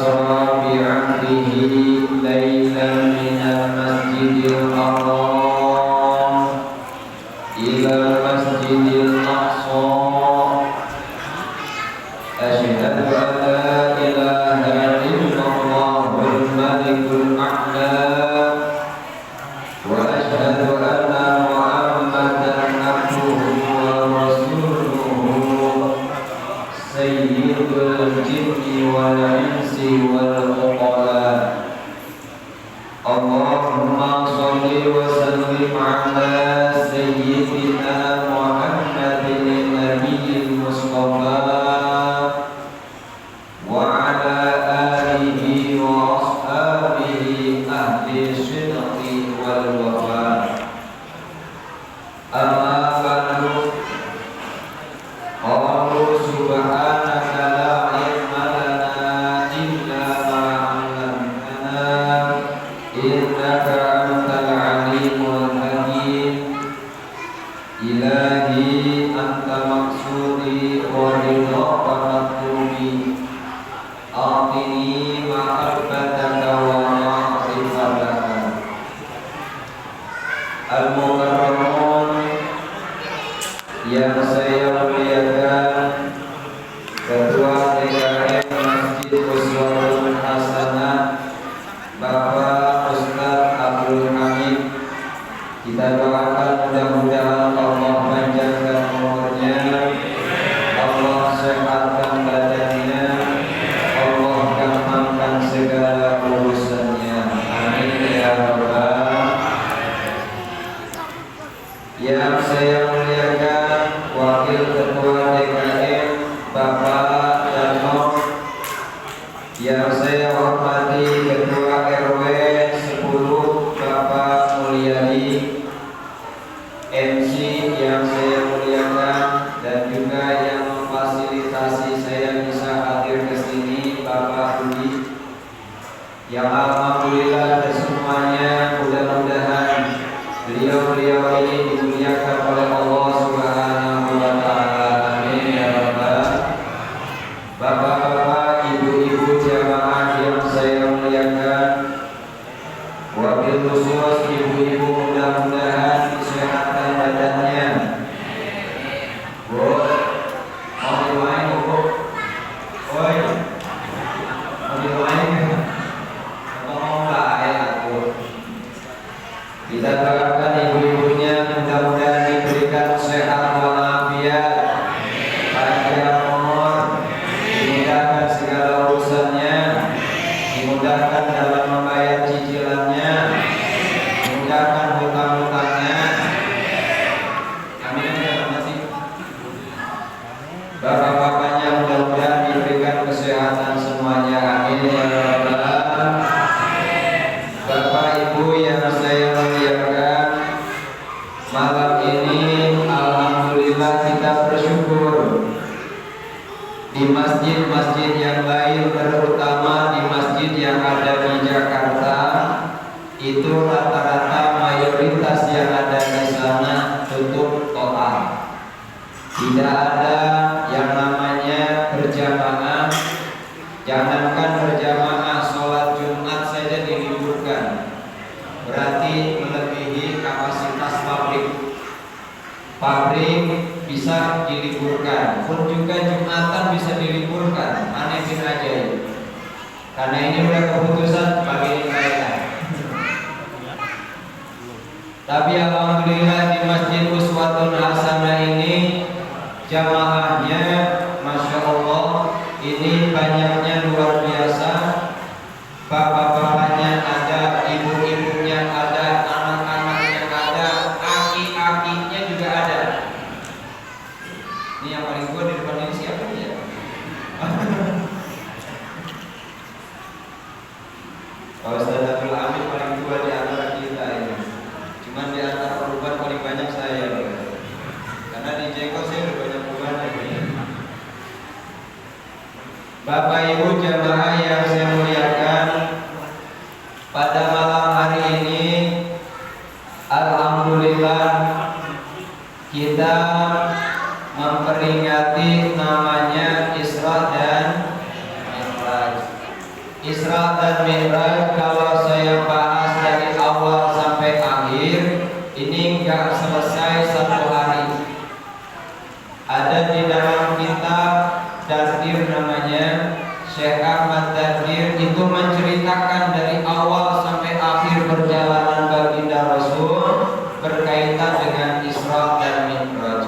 أسرى بعبده ليلا من المسجد الحرام إلى المسجد الأقصى أشهد أن لا إله إلا الله الملك الأعلى وأشهد أن محمدا عبده ورسوله سيد الجن والإنس والعقلاء اللهم صل وسلم على سيدنا محمد النبي المصطفى وعلى آله وأصحابه أهل الصدق والوفاء أما بعد قالوا سبحانك لا علم لنا إلا ما علمتنا إنك أنت العليم الحكيم إلهي أنت مقصودي ورضاك مطلوبي أعطني محبتك ومعرفتك Al-Mukarramun yang saya muliakan, Ketua DKM Masjid Uswatun Hasanah Bapak Ustaz Abdul Hamid, kita doakan mudah-mudahan Allah panjangkan umurnya, Allah sehatkan badannya, Allah gampangkan segala urusannya. Amin ya rabbal. Yang saya muliakan Wakil Ketua DKM Bapak Dano, yang saya hormati Ketua RW 10 Bapak Mulyadi, MC yang saya muliakan dan juga yang memfasilitasi saya bisa hadir ke sini Bapak Budi, yang alhamdulillah semuanya mudah-mudahan beliau-beliau ini dimuliakan oleh Allah Subhanahu wa taala. Amin ya rabbal. Bapak-bapak, ibu-ibu jamaah yang saya muliakan, wabil khusus ibu-ibu mudah-mudahan kesehatan badannya. Bu, mau dimain bu? Oi, mau dimain? Ngomong lah ya aku. Kita doakan ibu-ibunya mudah-mudahan diberikan sehat walafiat, panjang umur, dimudahkan segala urusannya, dimudahkan dalam membayar cicilannya, dimudahkan hutang-hutangnya. Amin ya Allah. Bapak-bapaknya mudah-mudahan diberikan kesehatan semuanya. Amin ya Allah. Bapak Ibu yang saya muliakan, malam ini alhamdulillah kita bersyukur di masjid-masjid yang lain, terutama di masjid yang ada di Jakarta, itu rata-rata mayoritas yang ada di sana tutup total. Tidak ada yang namanya berjamaah. Jangankan berjamaah, sholat Jumat saja diliburkan. Berarti melebihi kapasitas pabrik. Pabrik bisa diliburkan, pun juga Jumatan bisa diliburkan. Aneh bin ajaib. Karena ini udah keputusan bagi mereka. Tapi alhamdulillah di Masjid Uswatun Hasanah ini jamaahnya Masya Allah ini banyaknya luar biasa. Bapak-bapaknya ada, ibu-ibunya ada, anak-anaknya ada, aki-akinya juga ada. Ini yang paling tua di depan ini siapa ya? Pak Ustaz Abdul Hamid paling tua di antara kita ini. Cuman di antara perubahan paling banyak saya. Karena di Jengkol saya udah banyak perubahan lagi. Bapak Ibu jamaah yang saya muliakan, pada malam hari ini alhamdulillah kita memperingati namanya Isra dan Mi'raj. Isra dan Mi'raj kalau saya bahas dari awal sampai akhir ini nggak selesai satu hari. Ada di dalam kitab Dardir namanya, Syekh Ahmad Dardir itu menceritakan dari awal sampai akhir perjalanan baginda Rasul berkaitan dengan Isra dan Mi'raj.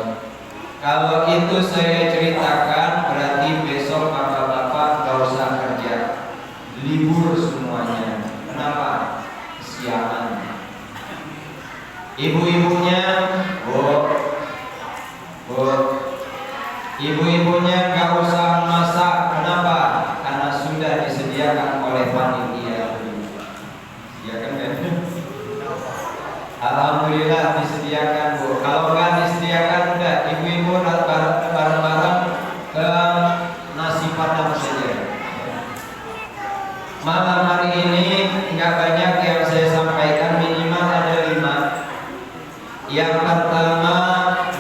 Kalau itu saya ceritakan berarti besok bapak-bapak gak usah kerja, libur semuanya. Kenapa? Kesiangan. Ibu-ibunya, ibu-ibunya gak usah masak. Kenapa? Karena sudah disediakan oleh panitia. Disediakan kan? Alhamdulillah disediakan, Bu. Kalau nggak disediakan udah ibu-ibu bareng-bareng ke nasi padang saja. Malam hari ini nggak banyak yang saya sampaikan, minimal ada 5. Yang pertama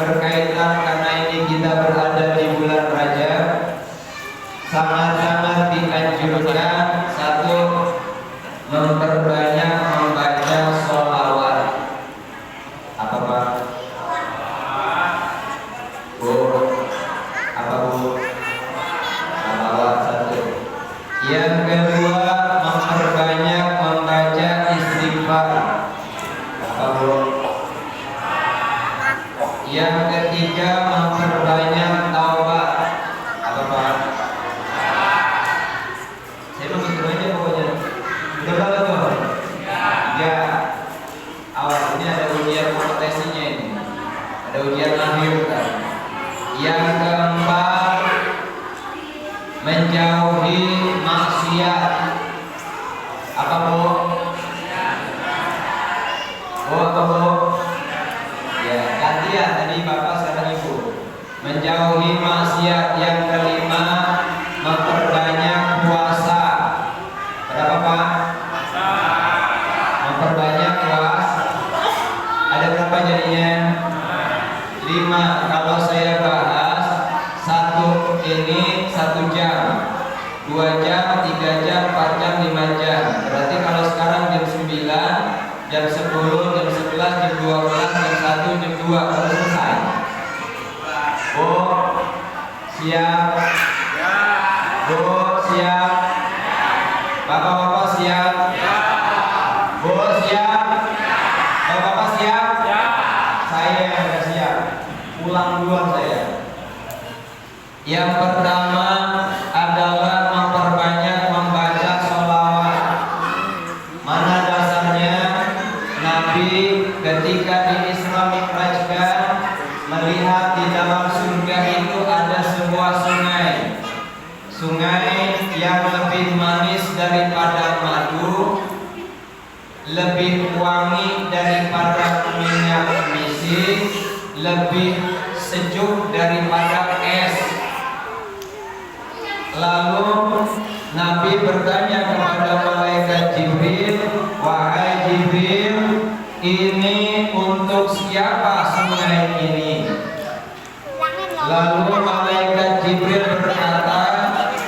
berkaitan karena ini kita berada di bulan Rajab, sangat-sangat dianjurkan satu memperbanyak membaca sholawat. Apa Pak? Bu? Apa Bu? Sholawat satu. Yang kedua memperbanyak membaca istighfar. Apa Bu? Yang ketiga memperbanyak taubat. Apa Pak? Saya mau gitu aja pokoknya. Udah berapa tuh? 3. Awas, ini ada ujian kompetisinya ini. Ada ujian akhir kan. Yang keempat menjauhi maksiat. Apa Bu? Apa Bu? Ya, gantian tadi Bapak sekarang Ibu. Menjauhi maksiat. Yang kelima memperbanyak puasa. Berapa Pak? Memperbanyak puasa. Ada berapa jadinya? 5. Kalau saya bahas satu ini 1 jam, 2 jam, 3 jam, 4 jam, 5 jam. Berarti kalau sekarang jam 9, jam 10, jam 11, jam 12, jam 1, jam 2 harus selesai. Bu, siap? Bu, siap? Bapak-bapak siap? Bu, siap? Bapak-bapak siap? Saya yang sudah siap. Pulang duluan saya. Yang pertama adalah memperbanyak membaca sholawat. Mana dasarnya? Nabi ketika di Isra Mi'rajkan melihat di dalam surga itu ada sebuah sungai. Sungai yang lebih manis daripada madu, lebih wangi daripada minyak misi, lebih sejuk daripada es. Lalu Nabi bertanya kepada malaikat Jibril, "Wahai Jibril, ini untuk siapa sungai ini?" Lalu malaikat Jibril berkata,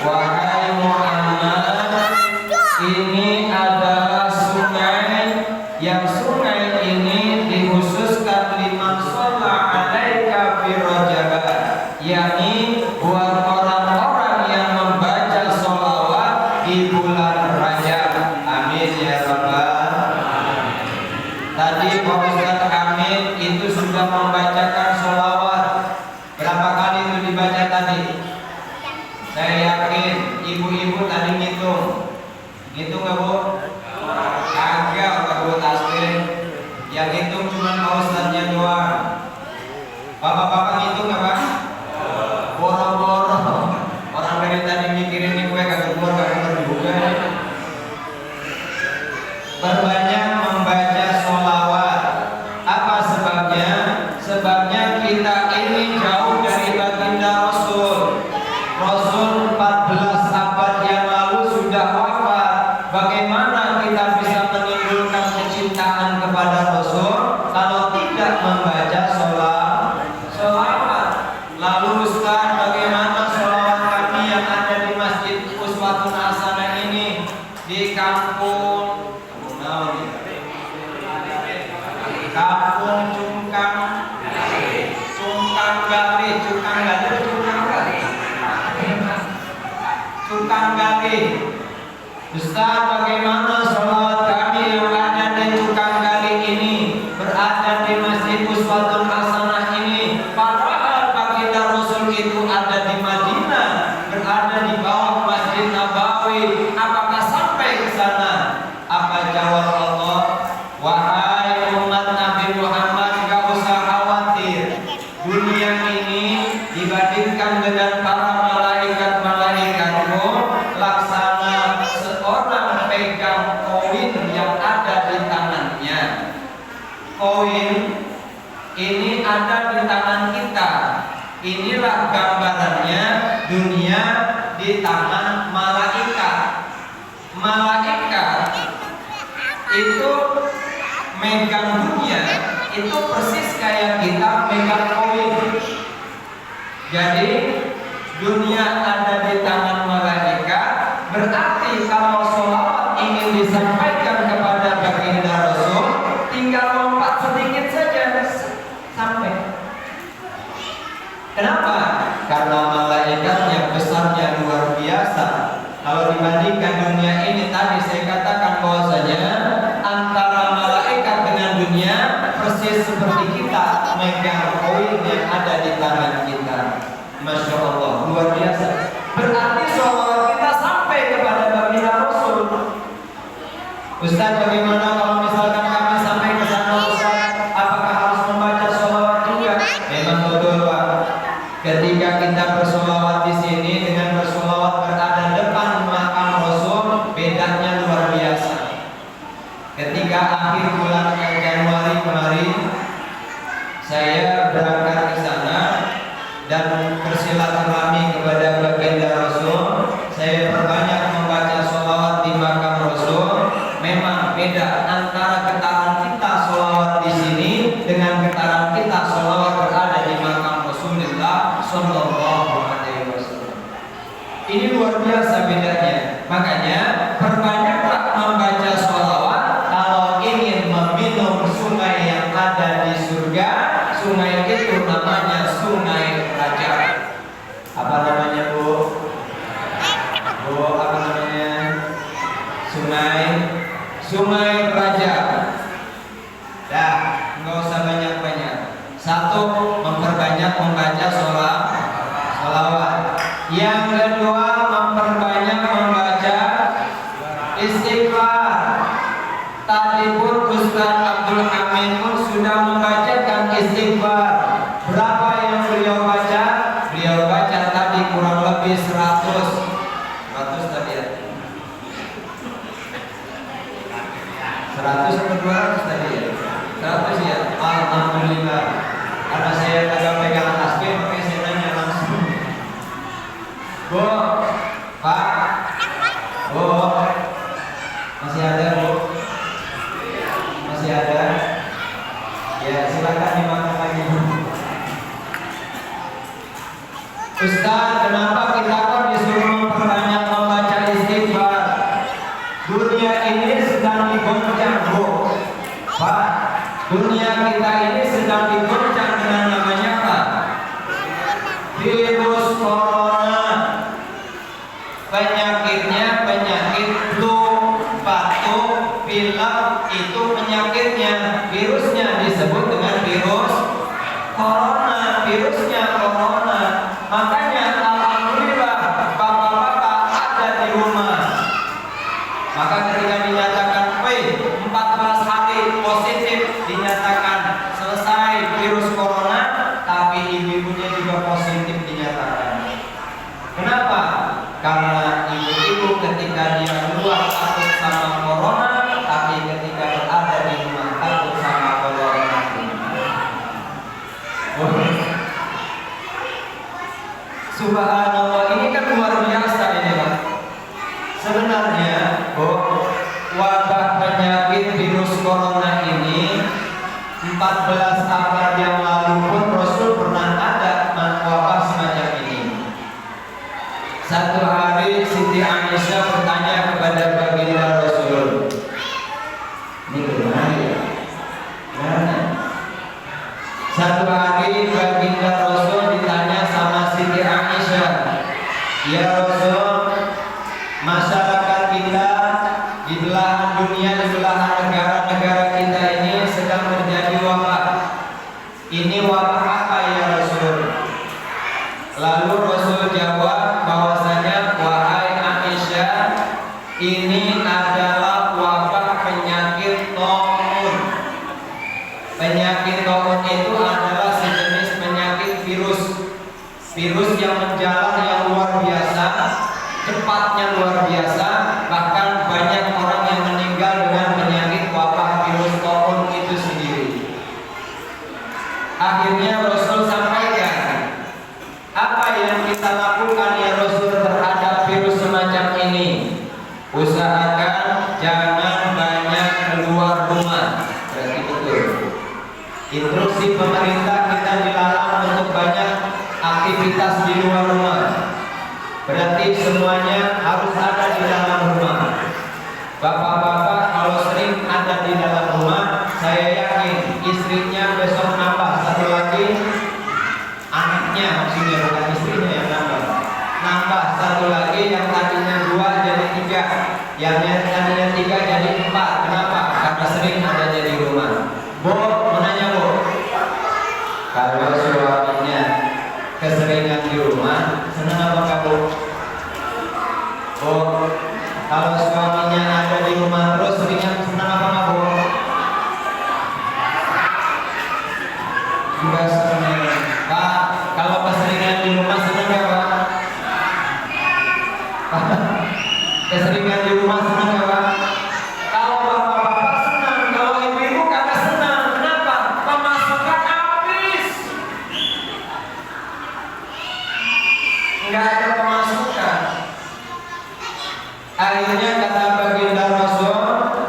"Wahai Muhammad, ini adalah sungai yang sungai ini dikhususkan liman shalla 'alaika fi Rajab, yakni buat orang-orang yang membaca sholawat di bulan Rajab." Amin ya rabbal. Tadi Pak Ustaz Amin itu sudah membacakan sholawat. Berapa kali itu dibaca tadi? Saya yakin ibu-ibu tadi ngitung. Ngitung nggak Bu? Kagak Pak Bu tasbih. Yang ngitung cuma Pak Ustaznya doang. Bapak-bapak ngitung nggak Pak? Boro-boro. Orang dari tadi mikirin nih kue kagak keluar juga. Perbanyak membaca sholawat. Apa sebabnya? Sebabnya kita ini jauh dari baginda Rasul. Rasul 14 abad yang lalu sudah wafat. Bagaimana kita bisa menimbulkan kecintaan kepada Rasul kalau tidak membaca sholawat? Lalu Ustaz, bagaimana sholawat kami yang ada di Masjid Uswatun Hasanah ini? di kampung Kampung Cungkang Gali. Ustaz, bagaimana sholat kami yang ada di Cungkang Gali ini, berada di Masjid Uswatun Hasanah ini, padahal baginda Rasul itu ada di Madinah, berada di bawah Masjid Nabawi. Apakah sampai ke sana? Apa jawab Allah? Wahai umat Nabi Muhammad, gak usah khawatir. Dunia ini dibandingkan dengan para malaikat-malaikatmu, laksana seorang pegang koin yang ada di tangannya. Koin ini ada di tangan kita. Inilah gambarannya dunia di tangan malaikat. Malaikat itu megang dunia, itu persis kayak kita megang koin. Jadi dunia ada di tangan malaikat, berarti kalau sholawat ingin disampaikan kepada baginda Rasul, tinggal lompat sedikit saja sampai. Kenapa? Karena malaikatnya besarnya luar biasa. Kalau dibandingkan dunia ini, tadi saya katakan bahwasanya antara malaikat dengan dunia persis seperti kita megang koin yang ada di tangan kita. Masya Allah, luar biasa. Berarti sholawat kita sampai kepada baginda Rasul. Ustaz, bagaimana kalau misalkan kami sampai ke sana, Ustaz? Apakah harus membaca sholawat juga? Memang betul, Pak. Ketika kita bersolawat di sini dengan bersolawat berada depan makam Rasul, bedanya luar biasa. Ketika akhir bulan Januari kemarin, saya berangkat ke sana dan bersilaturahmi kepada baginda Rasul. Saya perbanyak membaca sholawat di makam Rasul. Memang beda antara getaran kita sholawat di sini dengan getaran kita sholawat berada di makam Rasulullah Sallallahu Alaihi Wasallam. Ini luar biasa bedanya. Makanya perbanyaklah membaca sholawat kalau ingin meminum sungai yang ada di surga. Sungai itu namanya Sungai Raja. Apa namanya, Bu? Bu, apa namanya? Sungai Raja. Dah, nggak usah banyak-banyak. Satu, memperbanyak membaca sholawat. Yang kedua, memperbanyak membaca istighfar. Tadi pun Ustaz Abdul Hamid pun sudah membacakan istighfar. Berapa yang beliau baca? Beliau baca tadi kurang lebih 100 tadi ya. 100 atau 200 tadi ya? 100 ya? Alhamdulillah. Karena saya kagak pegang tasbih, makanya saya nanya langsung. Bu, Pak, Bu, masih ada, Bu? Masih ada? Ya, silakan dimakan lagi. Ustaz, kenapa kita kok disuruh memperbanyak membaca istighfar? Dunia ini sedang digoncang, Bu. Pak, dunia kita ini sedang digoncang dengan namanya apa? Virus corona. Penyakitnya penyakit flu, batuk, pilek, itu penyakitnya. Virusnya disebut dengan virus corona. Virusnya corona. Makanya alhamdulillah bapak-bapak ada di rumah. Maka ketika dinyatakan 14 hari positif, dinyatakan selesai virus corona, tapi ibu-ibunya juga positif dinyatakan. Kenapa? Karena ibu-ibu ketika dia keluar takut sama corona, tapi ketika berada di rumah takut sama corona. kita di belahan dunia, di belahan negara-negara kita ini sedang terjadi wabah. Ini wabah apa ya Rasul? Lalu Rasul jawab bahwasanya, wahai Aisyah, ini adalah wabah penyakit taun. Penyakit taun itu adalah sejenis penyakit virus yang menjalar yang luar biasa, cepatnya luar biasa, bahkan banyak orang yang meninggal dengan penyakit wabah virus taun itu sendiri. Akhirnya Rasul sampaikan, apa yang kita lakukan ya Rasul terhadap virus semacam ini? Usahakan jangan banyak keluar rumah. Berarti betul. Instruksi pemerintah kita dilarang untuk banyak aktivitas di luar rumah. Berarti semuanya harus ada di dalam rumah. Bapak-bapak kalau sering ada di dalam rumah, saya yakin istrinya besok nambah satu lagi, anaknya maksudnya, bukan istrinya yang nambah satu lagi, yang tadinya 2 jadi 3, yang tadinya 3 jadi 4. Kenapa? Karena sering ada di rumah. Bu, mau nanya Bu, kalau suaminya keseringan di rumah, senang apa kamu? Bu, kalau suaminya ada di rumah terus seringan, senang apa kamu? Juga senang. Pak, kalau keseringan di rumah senang ya Pak? Keseringan di rumah senang ya Pak? Kalau bapak-bapak senang, kalau ibu-ibu kagak senang. Kenapa? Pemasukan habis. Enggak ada pemasukan. Akhirnya kata baginda Rasul,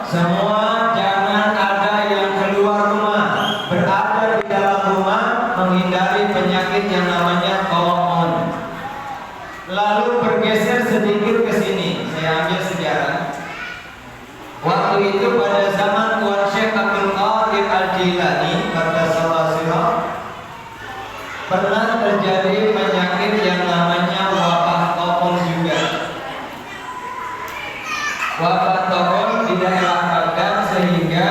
semua jangan ada yang keluar rumah, berada di dalam rumah, menghindari penyakit yang namanya taun. Lalu bergeser sedikit ke sini, saya ambil sejarah. Waktu itu pada zaman Tuan Syekh Abdul Qadir Al-Jilani Qaddasallahu, pernah terjadi penyakit yang namanya wabah taun juga. Wabah taun di daerah Baghdad sehingga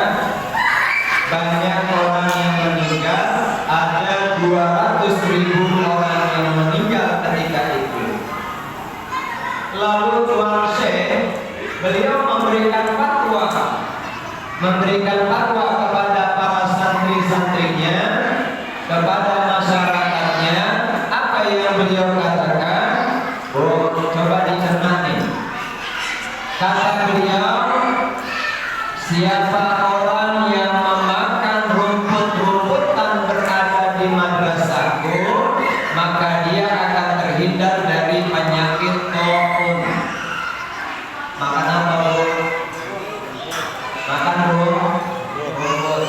banyak orang yang meninggal, ada 200.000 orang yang meninggal ketika itu. Lalu Tuan Syekh, beliau memberikan fatwa kepada para santri-santrinya, kepada masyarakatnya. Apa yang beliau katakan? Oh, coba dicermati. Kata beliau, siapa orang yang memakan rumput-rumputan berada di madrasahku, maka dia akan terhindar dari penyakit taun. Makan apa Bu? Makan rumput.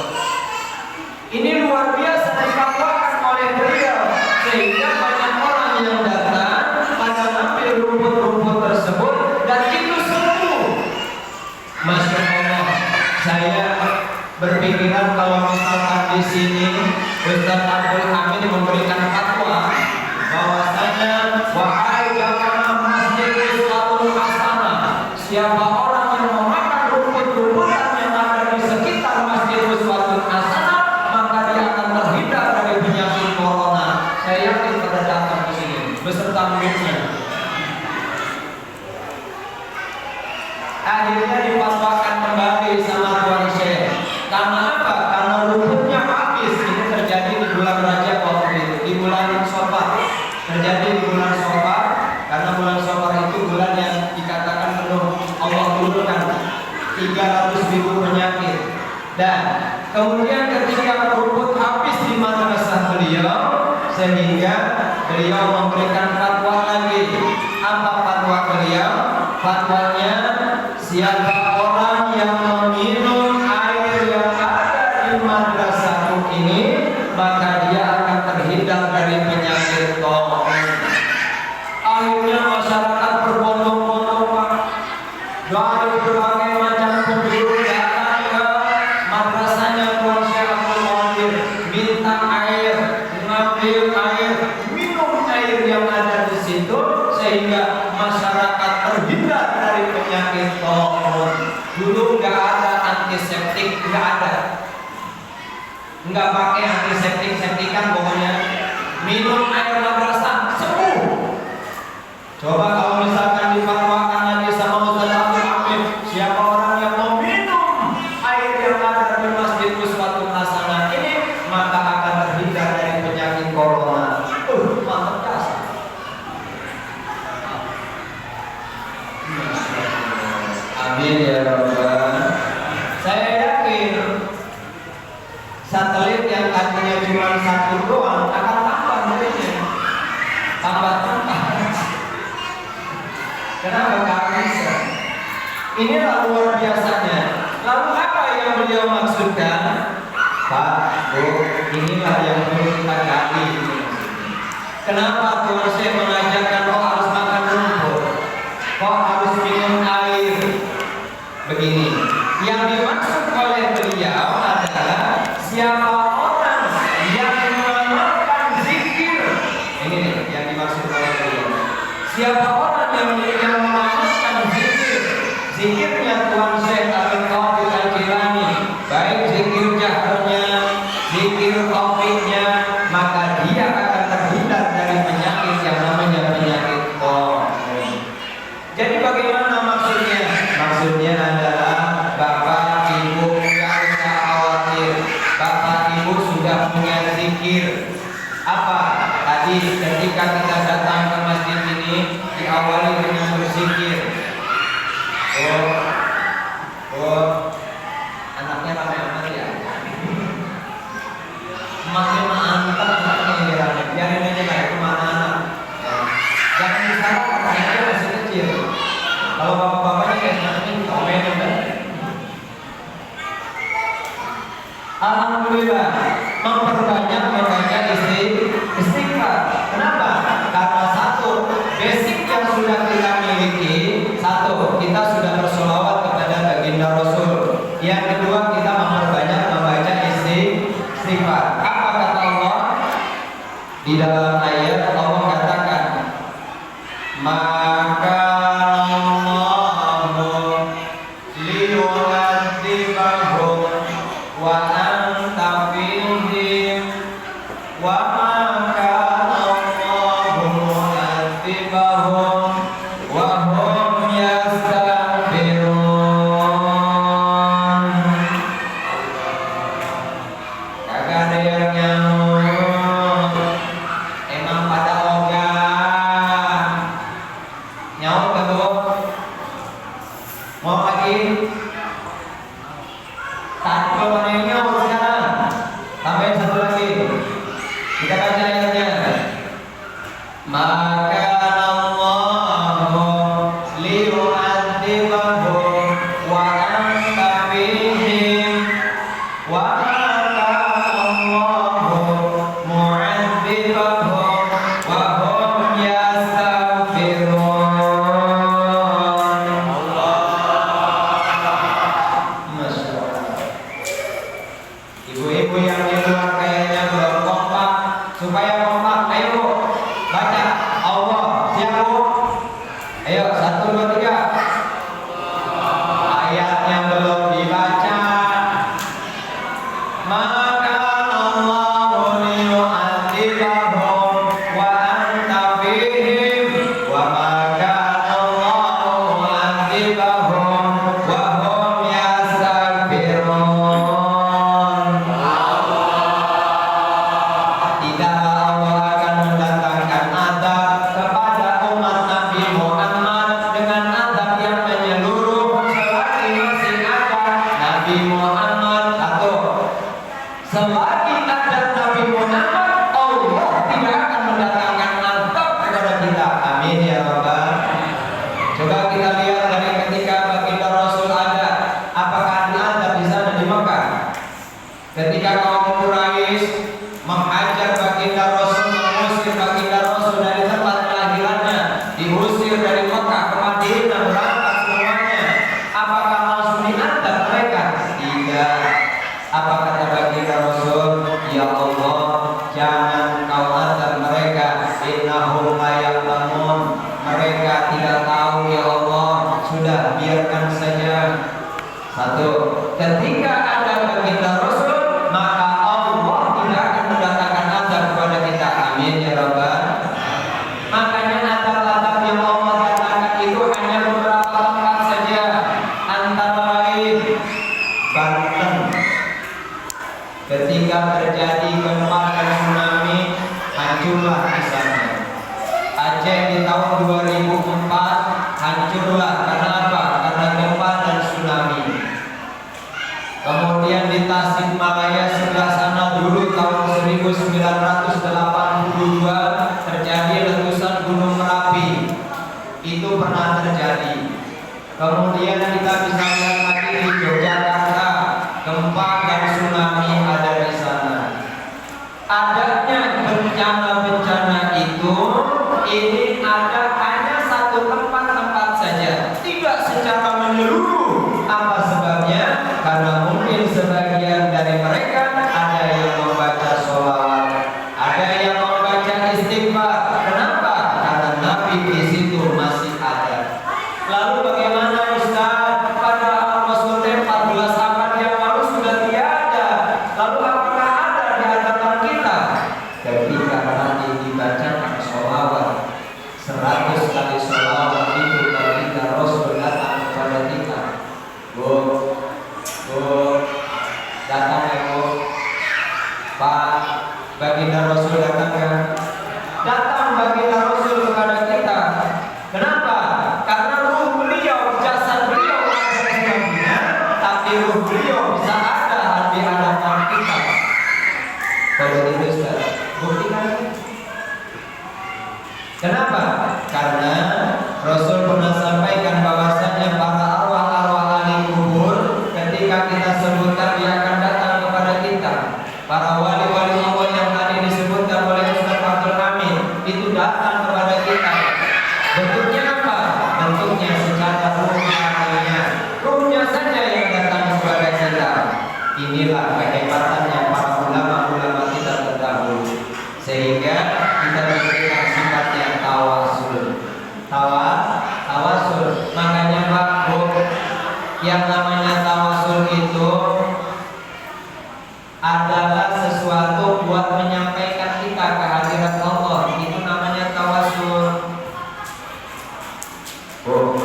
Ini luar biasa difatwakan oleh beliau, sehingga banyak orang yang datang pada ngambil rumput-rumput tersebut dan itu sembuh. Masya Allah, saya berpikiran kalau misalkan di sini Ustaz Abdul Hamid memberikan fatwa bahwasanya, wahai jamaah Masjid Uswatul Hasanah, siapa orang yang memakan rumput-rumputan yang ada di sekitar Masjid Uswatul Hasanah, maka dia akan terhindar dari penyakit corona. Saya yakin pada datang di sini beserta muridnya. Akhirnya difatwakan kembali sama Tuan Syekh. Karena apa? Karena rumputnya habis. Ini terjadi di bulan Rajab waktu itu, di bulan Safar. Terjadi di bulan Safar, karena bulan Safar itu bulan yang dikatakan penuh Allah turunkan 300.000 penyakit. Dan kemudian ketika rumput habis di madrasah beliau, sehingga beliau memberikan fatwa lagi. Apa fatwa beliau? Fatwanya, siapa orang yang meminum air yang ada di madrasahku ini, maka dia akan terhindar dari penyakit taun. Akhirnya masyarakat berbondong-bondong Pak, dari berbagai macam penduduk datang ke madrasahnya Tuan Syekh Abdul Qadir, minta air, ngambil air, minum air yang ada di situ, sehingga masyarakat terhindar dari penyakit tohur. Dulu nggak ada antiseptik, nggak ada. Nggak pakai antiseptik, septikan pokoknya. Minum air madrasah sembuh. Coba kalau misalkan difatwakan lagi sama Ustaz Abdul Hamid, siapa orang yang mau minum air yang ada di Masjid Uswatun Hasanah ini, maka akan terhindar dari penyakit corona. Mantap dasar. Amin ya Rabbal. Saya yakin satelit yang tadinya cuma satu doang akan tambah jadinya, tambah. Kenapa? Karena inilah luar biasanya. Lalu apa yang beliau maksudkan? Pak, Bu, inilah yang perlu kita gali. Kenapa Tuhan Syekh mengajarkan kau harus makan rumput, kau harus minum air? Begini, yang dimaksud oleh beliau adalah siapa orang yang mengamalkan zikir. Ini yang dimaksud oleh beliau. Siapa orang yang mengamalkan zikir, zikirnya Tuhan Syekh Abdul Qadir Al-Jilani, baik zikir jahrnya, zikir taufiknya, maka dia akan terhindar dari penyakit yang namanya penyakit corona. Jadi bagaimana maksudnya? Maksudnya adalah Bapak Ibu tidak usah khawatir. Bapak Ibu sudah punya zikir. Apa? Tadi ketika kita datang ke masjid ini diawali dengan berzikir. Anaknya ramai amat ya. Makin mantap anaknya rame. Biarin aja lah, itu mana anak. Jangan disalahkan, dia masih kecil. Kalau bapak-bapaknya kayak sebenarnya dikomenin kan. Alhamdulillah, memperbanyak membaca istighfar. Kenapa? Karena satu, basic yang sudah kita miliki. Satu, kita sudah bersolawat kepada baginda Rasul. Yang kedua, kita memperbanyak membaca istighfar. Apa kata Allah? Di dalam ayat Allah katakan, maka biarkan Satu, ketika ada baginda Rasul, maka Allah tidak akan mendatangkan azab kepada kita. Amin ya Rabbal. Makanya azab-azab yang Allah datangkan itu hanya beberapa tempat saja, antara lain Banten. Ketika terjadi gempa dan tsunami, hancurlah di sana. Aceh di tahun 2004 hancurlah karena apa? Karena gempa dan tsunami. Kemudian di Tasikmalaya sebelah sana dulu tahun 1982 terjadi letusan Gunung Merapi. Itu pernah terjadi. Kemudian kita bisa lihat lagi di Yogyakarta, gempa dan tsunami ada di sana. Adanya bencana-bencana itu ini ada hanya satu tempat saja, tidak secara menyeluruh. Apa sebabnya? Karena mungkin sebagian dari mereka ada yang membaca sholawat, ada yang membaca istighfar. Kenapa? Karena Nabi di situ masih ada. Lalu bagaimana Ustaz? Pada Rasul 14 abad yang lalu sudah tiada. Lalu apakah ada di hadapan kita? Ketika nanti dibacakan sholawat 100 kali sholawat itu baginda Rasul datang kepada kita. Bu, datang ya Bu. Pak, baginda Rasul datang ya. Datang baginda Rasul kepada kita. Kenapa? Karena ruh beliau, jasad beliau ada di dunia, tapi ruh beliau bisa ada di hadapan kita. Kalau itu Ustaz, buktikan. Kenapa? Karena Rasul pernah sampaikan bahwasanya para arwah-arwah ahli kubur ketika kita sebutkan dia akan datang kepada kita. Para wali-wali Allah yang tadi disebutkan oleh Ustaz Abdul Hamid itu datang kepada kita. Bentuknya apa? Bentuknya secara ruhnya. Ruhnya saja yang datang kepada kita. Inilah kehebatannya para ulama-ulama kita terdahulu. Sehingga kita diberikan sifatnya tawasul. Tawasul. Makanya Pak Bu, yang namanya tawasul itu adalah sesuatu buat menyampaikan kita ke hadirat Allah. Itu namanya tawasul. Bu,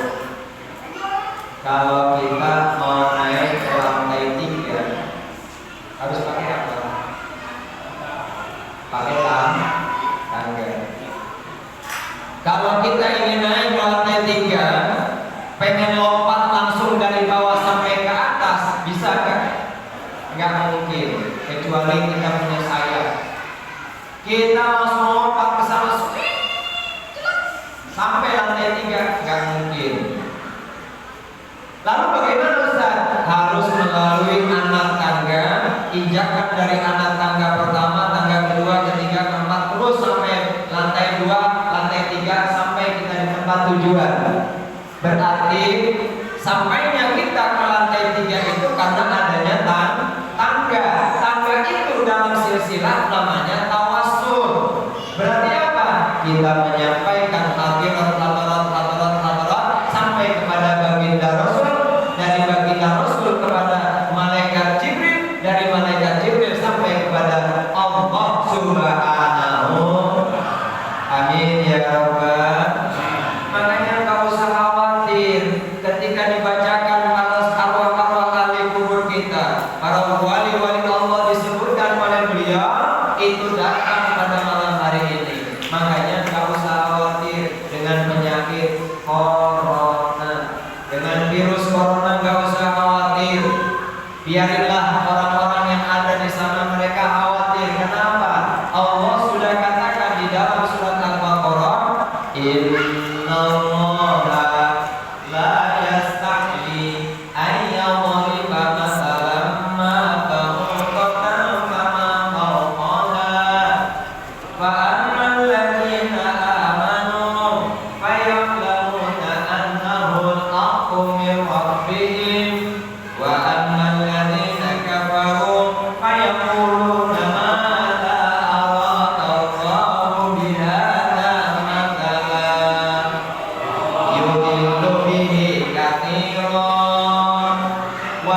kalau kita mau naik ke lantai 3 harus pakai apa? Pakai tangga. Kalau kita ingin naik ke lantai 3, pengen lompat langsung dari bawah sampai ke atas, bisa kan? Nggak mungkin, kecuali kita punya sayap. Kita langsung lompat ke sana sampai lantai 3, nggak mungkin. Lalu bagaimana Ustaz? Harus melalui anak tangga, injakan dari anak tangga pertama, tangga kedua, ketiga, keempat, terus sampai lantai 2, lantai 3, sampai kita di tempat tujuan. Berarti sampainya kita ke lantai 3 itu karena adanya tangga. Tangga itu dalam silsilah namanya tawasul. Berarti apa? Kita menyampaikan hadirat sampai kepada baginda Rasul, dari baginda Rasul kepada malaikat Jibril, dari malaikat Jibril sampai kepada Allah Subhanahu. Amin ya Rabbal. Makanya enggak usah khawatir ketika dibacakan arwah-arwah ahli kubur kita, para wali-wali Allah disebutkan oleh beliau itu datang pada malam hari ini. Makanya enggak usah khawatir dengan penyakit corona, dengan virus corona, enggak usah khawatir. Biarinlah orang-orang yang ada di sana mereka khawatir. Kenapa? Allah sudah katakan di dalam surat Al-Baqarah, Innallaha la yastahyi ayyadhriba masalan ma ba'udatan kama fawqaha fa ammal ladzina amanu faya'lamuna annahu al-haqqu min rabbihim wa ammal ladzina kafaru fayaquluna madza arada Allahu bihadza mathalan yudillu bihi katsiran wa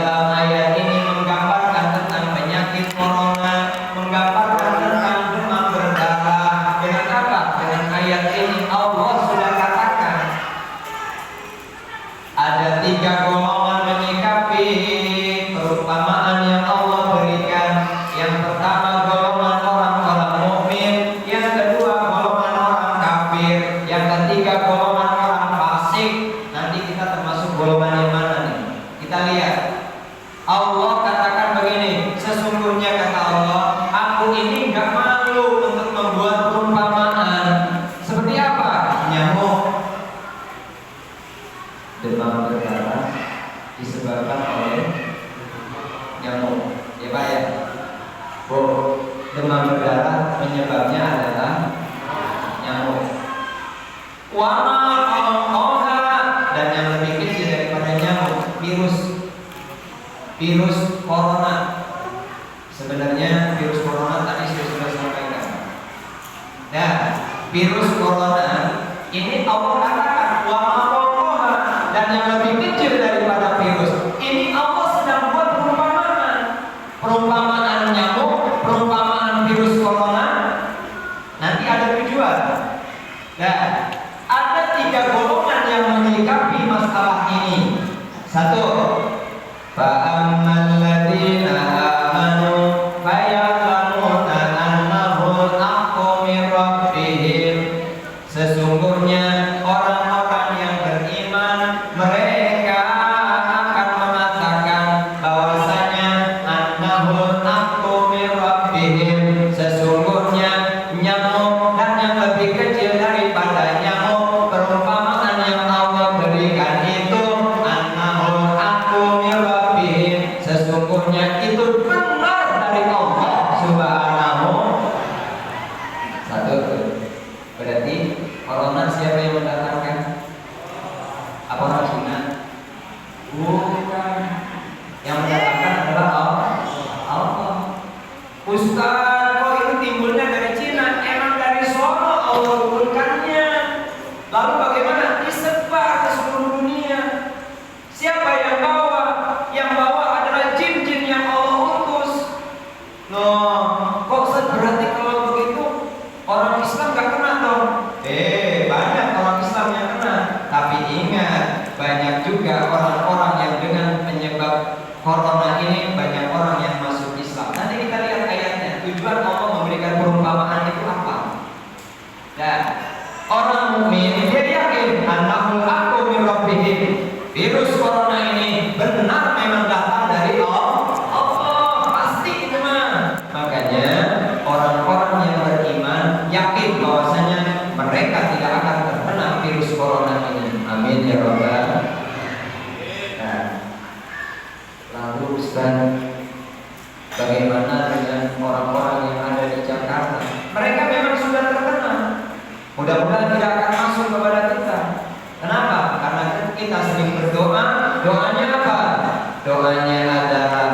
dalam ayat ini menggambarkan tentang penyakit corona, menggambarkan tentang demam berdarah. Dengan apa? Dengan ayat ini Allah sudah katakan ada 3 golongan menyikapi perumpamaan yang Allah berikan. Yang pertama golongan orang-orang mukmin, yang kedua golongan orang kafir, yang ketiga golongan orang fasik. Nanti kita termasuk golongan yang mana nih? Kita lihat. Allah katakan begini, sesungguhnya kata Allah, aku ini gak malu untuk membuat perumpamaan. Seperti apa? Nyamuk, demam berdarah disebabkan oleh nyamuk. Ya Pak ya? Bu, demam berdarah penyebabnya adalah nyamuk. Wama dan yang lebih kecil daripada nyamuk, virus corona. Sebenarnya virus corona tadi sudah sampaikan. Nah, virus corona ini Allah katakan wama dan yang lebih kecil daripada virus. Ini Allah sedang buat perumpamaan. Perumpamaan nyamuk, perumpamaan virus corona. Nanti ada tujuan. Nah, ada 3 golongan yang menyikapi masalah ini. 1, fa'ammal ladzina amanu faya'lamuna annahu al-haqqu min rabbihim. Sesungguhnya orang-orang yang beriman mereka akan mengatakan bahwasanya annahu al-haqqu min rabbihim, sesungguhnya nyamuk dan yang lebih kecil daripada nyamuk, perumpamaan yang Allah berikan itu annahu al-haqqu min rabbihim, sesungguhnya itu benar dari Allah Subhanahu. 1. Berarti corona siapa yang mendatangkan? Apa orang Cina? Bukan. Yang mendatangkan adalah Allah. Ustaz, kok itu timbulnya dari Cina? Emang dari sono Allah turunkannya. Lalu bagaimana? Disebar ke seluruh dunia. Siapa yang bawa? Yang bawa adalah jin-jin yang Allah utus. Loh, kok berarti kalau begitu orang Islam gak kena dong? Banyak orang Islam yang kena. Tapi ingat, banyak juga orang-orang yang dengan penyebab corona ini banyak orang yang masuk Islam. Nanti kita lihat ayatnya. Tujuan Allah memberikan perumpamaan itu apa? Dan orang mukmin dia yakin annahul haqqu min rabbihim. Virus corona ini benar memang datang dari Allah. Pasti itu mah. Makanya orang-orang yang beriman yakin bahwasanya mereka tidak akan terkena virus corona ini. Amin ya rabbal. Nah, lalu Ustaz, bagaimana dengan orang-orang yang ada di Jakarta? Mereka memang sudah terkena. Mudah-mudahan tidak akan masuk kepada kita. Kenapa? Karena kita sering berdoa. Doanya apa? Doanya adalah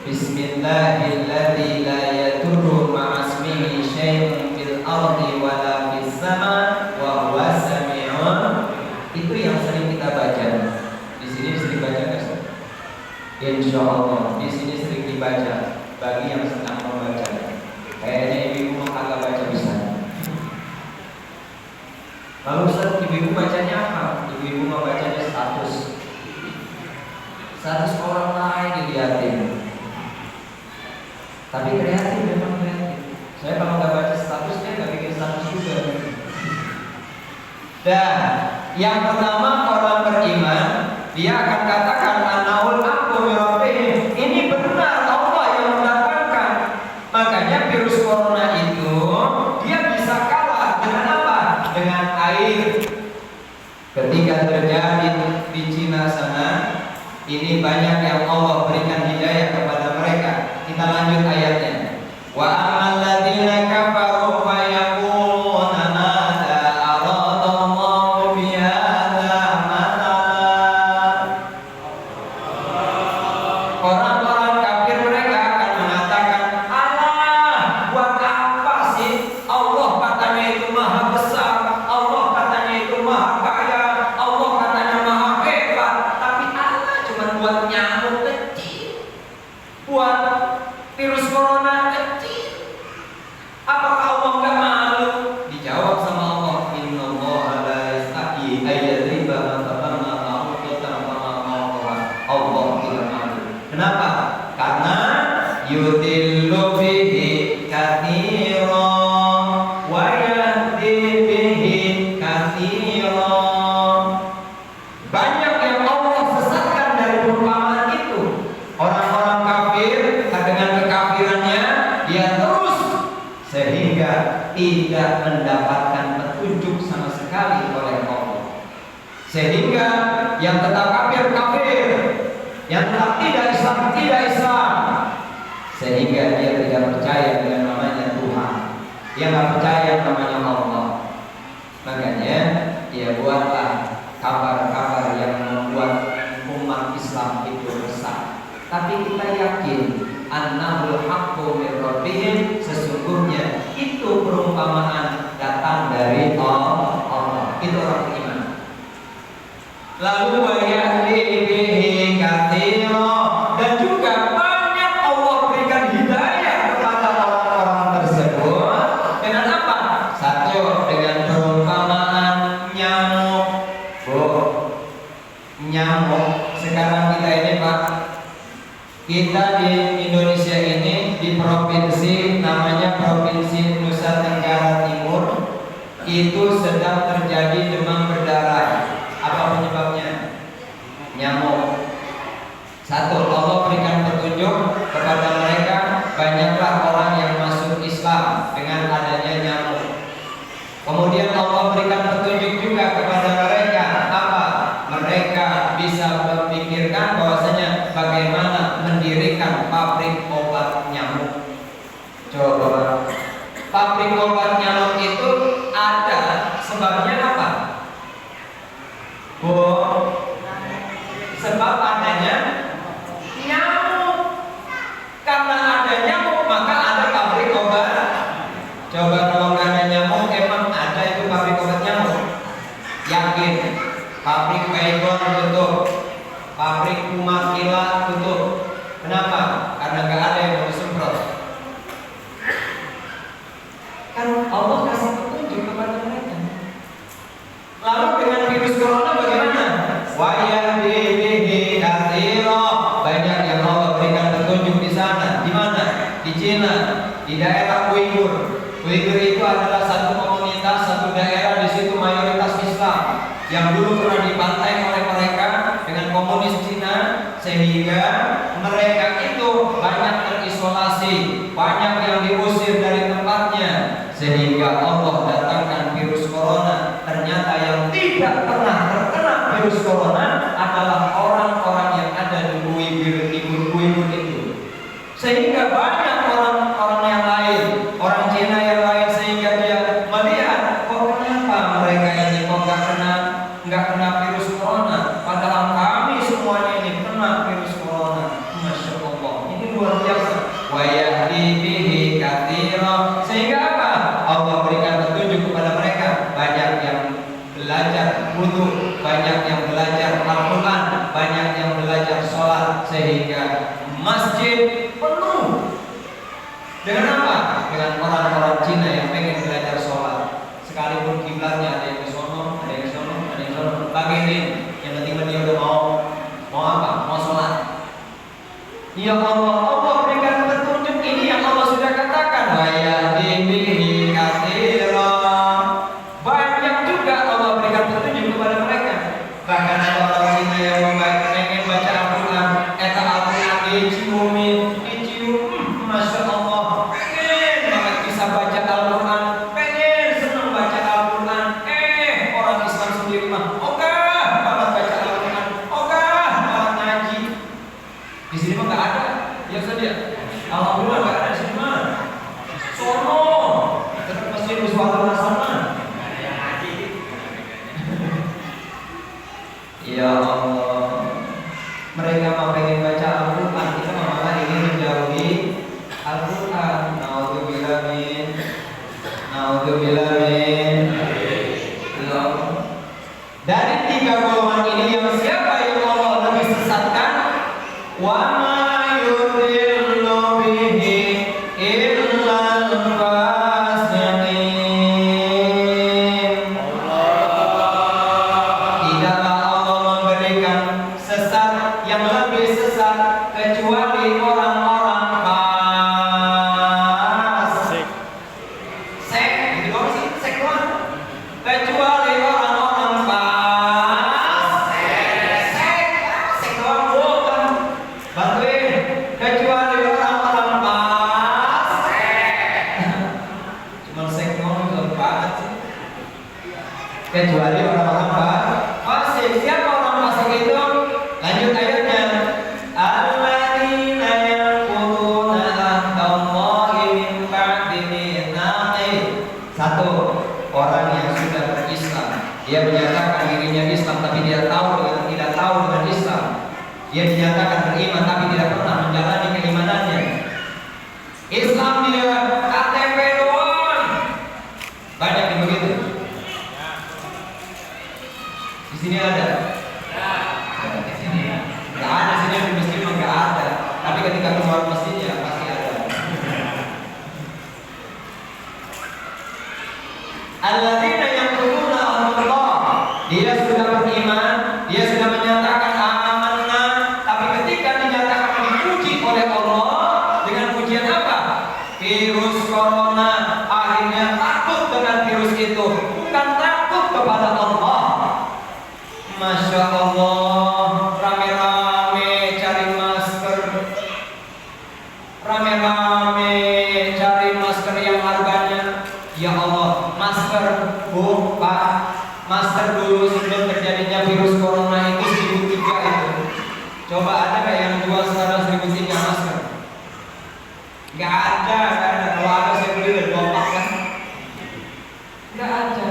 Bismillahilladzi la yadurru ma'asmihi syai'un fil ardi wala fis sama wa huwa sami'un. Itu yang sering kita baca. Di sini sering baca guys. Insyaallah di sini sering dibaca bagi yang sedang membaca. Kayaknya ibu agak baca bisa. Lalu Ustaz, ibu bacanya apa? Ibu membacanya status orang lain dilihatin. Tapi kreatif, memang kreatif. Saya kalau nggak baca status, dia nggak bikin status juga. Dan yang pertama orang beriman, dia akan katakan annahul haqqu min rabbihim. Ini benar Allah yang mendatangkan. Makanya virus corona itu dia bisa kalah dengan apa? Dengan air. Ketika terjadi di Cina sana, ini banyak yang Allah berikan hidayah kepada mereka. Kita lanjut ayatnya. Wa amal ladzina kafaru fa yaquluna madza aradallahu bi hadza matala. nyamuk kecil, buat virus corona kecil. Apakah Allah nggak malu? Dijawab sama Allah, Innallaha la yastahi ayyadriba mathalan ma'rufatan wa ma'rufan. Allah tidak malu. Kenapa? Karena yudillu bihi katsira wa yahdi bihi katsira. Banyak yang Allah sesatkan dari perumpamaan itu. Orang-orang kafir dengan kekafirannya dia terus sehingga tidak mendapatkan petunjuk sama sekali oleh Allah. Sehingga yang tetap kafir kafir, yang tetap tidak Islam. Sehingga dia tidak percaya dengan namanya Tuhan, dia nggak percaya namanya Allah. Makanya dia buatlah kabar-kabar yang membuat umat Islam itu resah. Tapi kita yakin annahul haqqu min rabbihim, sesungguhnya itu perumpamaan datang dari Allah. Itu orang beriman. Lalu wa yahdi bihi katsira, dan juga banyak Allah berikan hidayah kepada orang-orang tersebut dengan apa? Satu, dengan perumpamaan nyamuk. Nyamuk. Sekarang kita ini Pak, kita di Indonesia ini di provinsi namanya Provinsi Nusa Tenggara Timur itu sedang terjadi demam berdarah. Apa penyebabnya? Nyamuk. Satu, Allah berikan petunjuk kepada mereka, banyaklah orang yang masuk Islam dengan adanya nyamuk. Kemudian Allah berikan petunjuk juga kepada mereka, apa? Mereka bisa memikirkan bahwasanya bagaimana mendirikan pabrik obat nyamuk. Coba, pabrik obat nyamuk itu ada sebabnya apa? Bu, sebab adanya nyamuk. Karena ada nyamuk maka ada pabrik obat. Coba kalau nggak ada nyamuk, emang ada itu pabrik obat nyamuk? Yakin? Pabrik baygon tutup, pabrik kumat kilat tutup. Kenapa? Karena nggak ada yang mau disemprot. Kan Allah kasih petunjuk kepada mereka. Lalu dengan virus corona bagaimana? Wa yahdi bihi katsira, banyak yang Allah berikan petunjuk di sana. Di mana? Di Cina, di daerah Uighur. Uighur itu adalah satu komunitas, satu daerah, di situ mayoritas Islam yang dulu pernah dibantai oleh mereka dengan komunis Cina, sehingga mereka itu banyak terisolasi, banyak yang diusir dari tempatnya, sehingga Allah datangkan virus corona. Ternyata yang tidak pernah terkena virus corona adalah orang-orang yang ada di Uighur itu, sehingga banyak orang-orang yang lain, orang Cina yang lain, sehingga dia melihat kok kenapa mereka ini kok nggak kena virus corona, padahal kami semuanya ini kena virus corona. Masya Allah, ini luar biasa. Wa yahdi bihi katsira, sehingga apa? Allah berikan petunjuk kepada mereka. Banyak yang belajar wudu, banyak yang belajar Al-Quran, banyak yang belajar sholat, sehingga masjid penuh. Dengan apa? Dengan orang-orang Cina yang pengen belajar sholat. Sekalipun kiblatnya ada yang ke sono, ada yang ke sono, ada yang ke sono. Begini, yang penting dia udah mau apa? Mau sholat. Ya Allah, Allah berikan petunjuk. Ini yang Allah sudah katakan. Wa yahdi bihi katsira. Banyak juga Allah berikan petunjuk kepada mereka. Bahkan ada orang Cina yang pengen baca Al-Quran, eta Al-Quran dicium, Masya Allah, pengen banget bisa baca Al-Quran, pengen senang baca Al-Quran. Orang Islam sendiri mah ogah banget baca Al-Quran, ogah banget ngaji. Di sini mah nggak ada, ya saja. Alhamdulillah nggak ada di sini mah. Sono, tetap masjid Uswatun Hasanah. Ya Allah, mereka mau pengen baca Al-Quran, kita malah ingin menjauhi Al-Quran. Naudzubillah min. Ya Allah. Dari tiga golongan ini, yang siapa yang Allah lebih sesatkan? wa ma yudillu bihi illal fasiqin. Tidaklah Allah memberikan sesat yang lebih sesat kecuali orang-orang fasik. Sek, itu apa sih? Sek doang. Kecuali orang-orang fasik. Sek doang bukan. Bantuin. Kecuali orang-orang fasik. Cuma sek doang belum banget sih. Kecuali orang-orang fasik. Siapa orang fasik itu? Lanjut ayatnya. Alladzina yanquduna ahdallahi min ba'di mitsaqih. Satu, orang yang sudah berislam, dia menyatakan dirinya Islam tapi dia tidak tahu dengan Islam. Dia dinyatakan beriman tapi tidak pernah menjalani keimanannya. Islam dia KTP doang. Banyak yang begitu. Di sini ada. Di sini nggak ada, sini di masjid nggak ada. Tapi ketika keluar masjidnya pasti ada. Alladzina yaquluna Allah, dia sudah beriman, dia sudah menyatakan amanna, tapi ketika dinyatakan dipuji oleh Allah dengan pujian apa? Virus corona, akhirnya takut dengan virus itu, bukan takut kepada Allah. Masya Allah, rame-rame cari masker, rame-rame cari masker yang harganya, ya Allah, masker Bu, Pak, masker dulu sebelum terjadinya virus corona itu 1.003 itu. Coba ada nggak yang jual sekarang 1.003 masker? Nggak ada, kan? Kalau ada saya beli dari 2 pak kan? Nggak ada.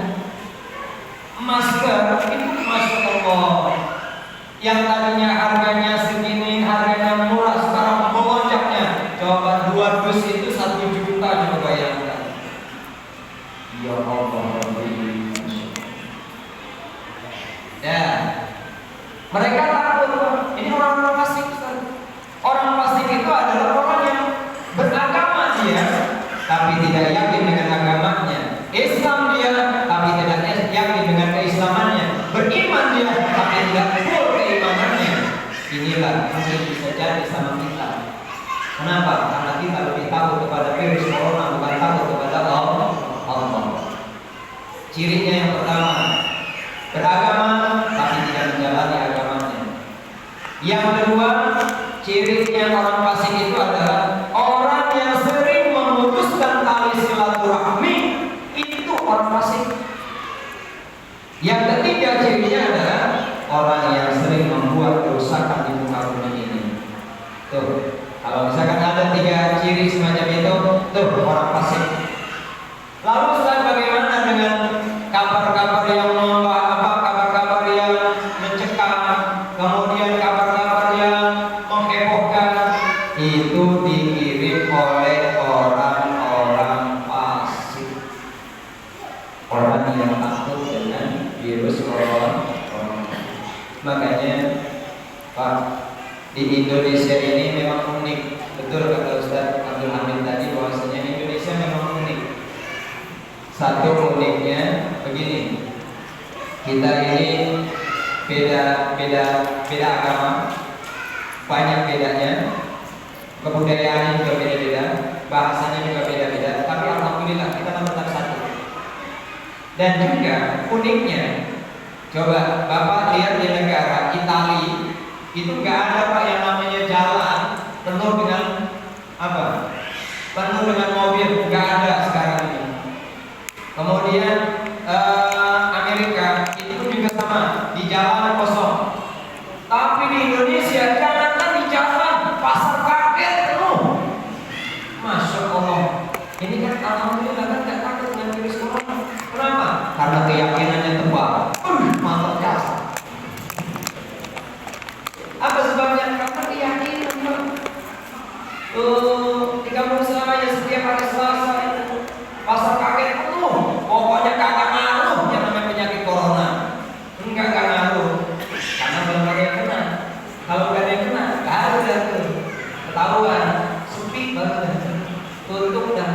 Masker itu Masya Allah, yang tadinya harganya segini, harganya murah, sekarang melonjaknya. Coba 2 dus itu 1 juta, coba bayangkan. Ya Allah, ya, mereka takut. Ini orang-orang fasik. Orang fasik itu adalah orang yang beragama dia, tapi tidak yakin dengan agamanya. Islam dia, tapi tidak yakin dengan keislamannya. Beriman dia, tapi tidak full keimanannya. Inilah mungkin bisa jadi sama kita. Kenapa? Karena kita lebih takut kepada virus corona, bukan takut kepada Allah. Cirinya yang pertama, beragama tapi tidak menjalani agamanya. Yang kedua, cirinya orang fasik itu adalah orang yang sering memutuskan tali silaturahmi. Itu orang fasik. Yang ketiga, cirinya adalah orang yang sering membuat kerusakan di muka bumi ini. Tuh, kalau misalkan ada 3 ciri semacam itu, tuh orang fasik. Lalu Ustaz, bagaimana dengan kabar-kabar yang kabar-kabar yang mencekam, kemudian kabar-kabar yang menghebohkan? Itu dikirim oleh orang-orang fasik, orang yang takut dengan virus corona. Makanya Pak, di Indonesia ini memang unik. Betul kata Ustaz Abdul Hamid tadi, bahwasanya Indonesia memang unik. Satu uniknya begini, kita ini beda agama, banyak bedanya, kebudayaan juga beda-beda, bahasanya juga beda-beda, tapi alhamdulillah kita tetap satu. Dan juga uniknya, coba Bapak lihat di negara Italia, itu nggak ada Pak yang namanya jalan penuh dengan apa? Penuh dengan mobil, nggak ada sekarang ini. Kemudian Amerika itu juga sama, di jalan kosong. Tapi di Indonesia jangankan di jalan, pasar kaget penuh. Masya Allah. Ini kan alhamdulillah kan nggak takut dengan virus corona. Kenapa? Karena keyakinannya tebal. Mantap jasa. Apa sebabnya? Karena keyakinan. ketahuan sepi banget, tutup dan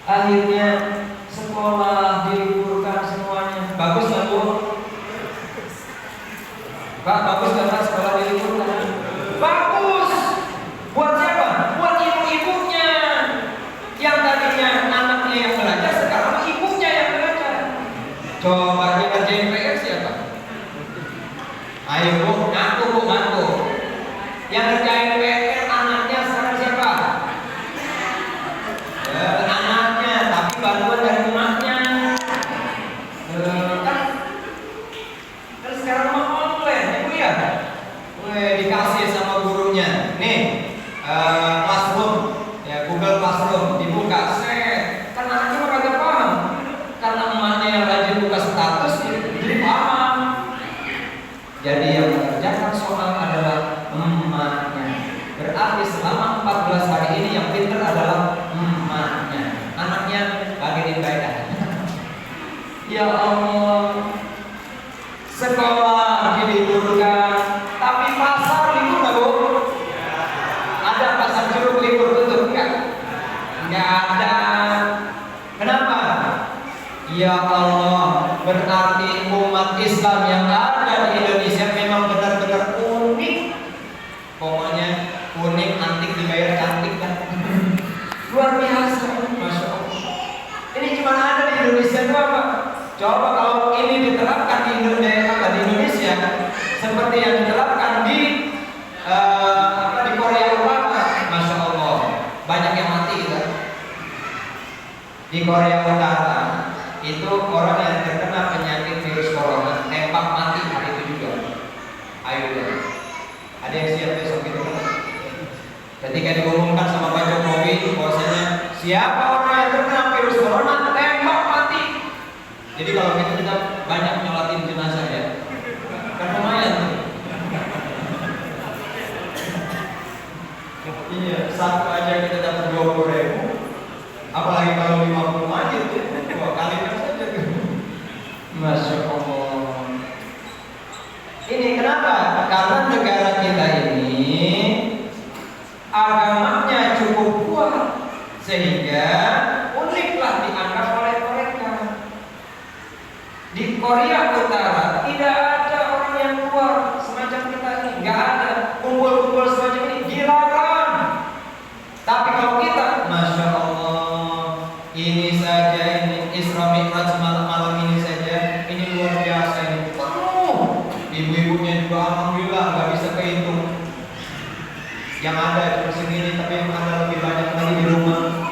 akhirnya sekolah diliburkan semuanya. Bagus nggak Bu? Pak, bagus nggak Pak sekolah diliburkan? Bagus. Buat siapa? Buat ibu-ibunya yang tadinya anaknya yang belajar, sekarang ibunya yang belajar. Coba yang ngerjain PR siapa? Ayo Bu, ngaku Bu, ngaku. Yang ngerjain PR anaknya sekarang siapa? Anaknya, tapi bantuan dari emaknya. Kan sekarang mah online, ya Bu ya? Dikasih sama gurunya. Nih, Classroom, ya Google Classroom dibuka, set. Kan anaknya mah kagak paham. Karena emaknya yang rajin buka status, jadi paham. Jadi yang mengerjakan soal adalah emaknya. Berarti selama 14 hari ini yang pintar adalah emaknya. Anaknya bagian ibadah. Ya Allah, sekolah diliburkan, tapi pasar libur nggak Bu? Ada pasar Curug libur tutup nggak? Nggak ada. Kenapa? Ya Allah, berarti umat Islam yang ada di Indonesia memang benar-benar unik. Pokoknya unik, antik, dibayar cantik kan? Luar biasa, Masya Allah. Ini cuma ada di Indonesia itu apa? Coba kalau ini diterapkan di Indonesia seperti yang diterapkan di Korea Utara, Masya Allah, banyak yang mati gitu. Di Korea Utara itu orang yang terkena penyakit virus corona tembak mati hari itu juga. Ayo deh, ada yang siap besok gitu kan? Ketika diumumkan sama Pak Jokowi bahwasanya siapa orang yang terkena virus corona tembak mati. Jadi kalau gitu kita banyak nyolatin jenazah ya, kan lumayan tuh. Iya, satu aja kita dapat 20.000, apalagi kalau 50 aja tuh, 2 kali saja tuh. Masya Allah. Ini kenapa? Karena negara kita ini agamanya cukup kuat sehingga uniklah dianggap oleh mereka. Di Korea Utara tidak ada orang yang keluar semacam kita ini, nggak ada kumpul-kumpul semacam ini, dilarang. Tapi kalau kita, Masya Allah, ini saja, ini Isra Mi'raj malam ini saja, ini luar biasa, ini penuh. Ibu-ibunya juga alhamdulillah nggak bisa kehitung. Yang ada di persen ini, tapi yang ada lebih banyak lagi di rumah.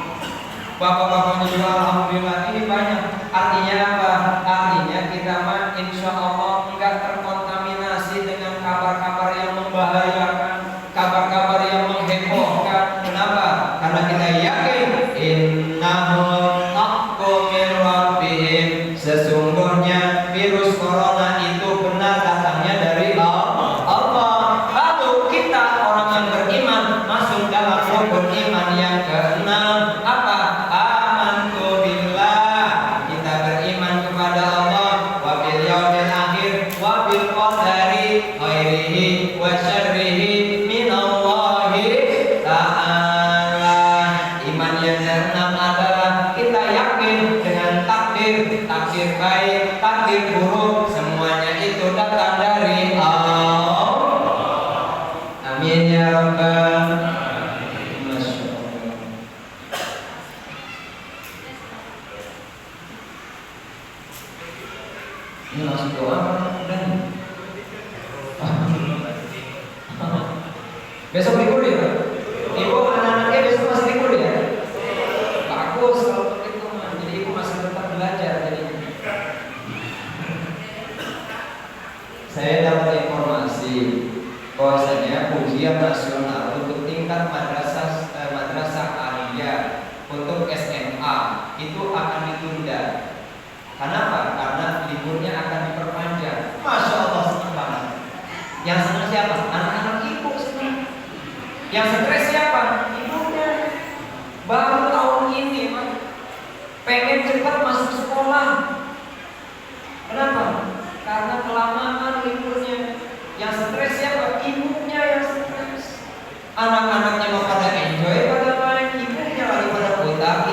Bapak-bapaknya juga alhamdulillah ini banyak. Artinya apa? Artinya kita mah insya Allah enggak terkontaminasi dengan kabar-kabar yang membahayakan, kabar-kabar yang menghebohkan. Kenapa? Karena kita yakin innahum haqqu min rabbihim, sesungguhnya virus corona itu benar datangnya dari Allah. Lalu kita orang yang beriman masuk dalam rukun iman yang keenam, apa? Amantu billah, kita beriman kepada Allah, wa bil yaumil akhir, wa bil qadari khairihi wa syarrihi minallahi ta'ala. Iman yang keenam adalah kita yakin dengan takdir, takdir baik, takdir buruk, semuanya itu datang dari Allah. Amin ya rabbal alamin. Masya Allah. Ini langsung doa dan besok libur ya Pak? Ibu anak-anaknya besok masih libur ya? Bagus kalau begitu, jadi ibu masih tetap belajar. Jadi saya dapat informasi bahwasanya ujian nasional untuk tingkat madrasah aliyah untuk SMA itu akan ditunda. Kenapa? Karena liburnya akan diperpanjang. Masya Allah, senang banget. Yang senang siapa? Anak-anak ibu senang. Yang stres siapa? Ibunya. Baru tahun ini pengen cepat masuk sekolah. Kenapa? Karena kelamaan liburnya. Yang stres siapa? Ibunya yang stres. Anak-anaknya mau pada enjoy, pada main, ibunya lagi pada utak,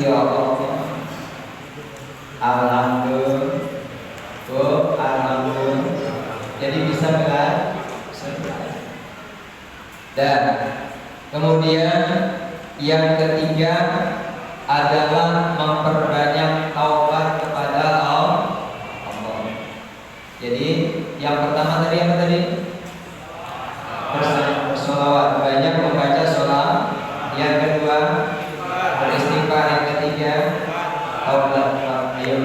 ya Allah. Alhamdulillah. Jadi bisa belajar. Dan kemudian yang ketiga adalah memperbanyak taubat kepada Allah. Jadi yang pertama tadi apa tadi? Bersolawat, banyak membaca sholat. Yang kedua beristighfar. Yang ketiga taubat. Ayo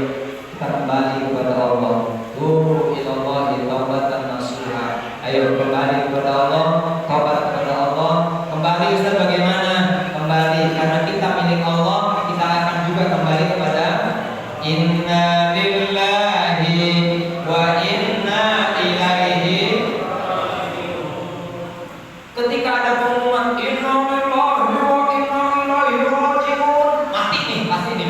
kita kembali kepada Allah. Tubu ilallahi taubatan nasuha. Ayo kembali kepada Allah, taubat kepada Allah. Kembali Ustaz bagaimana? Kembali karena kita milik Allah, kita akan juga kembali kepada inna lillahi wa inna ilaihi. Ketika ada pengumuman inna lillahi wa inna ilaihi raji'un, mati nih, pasti nih,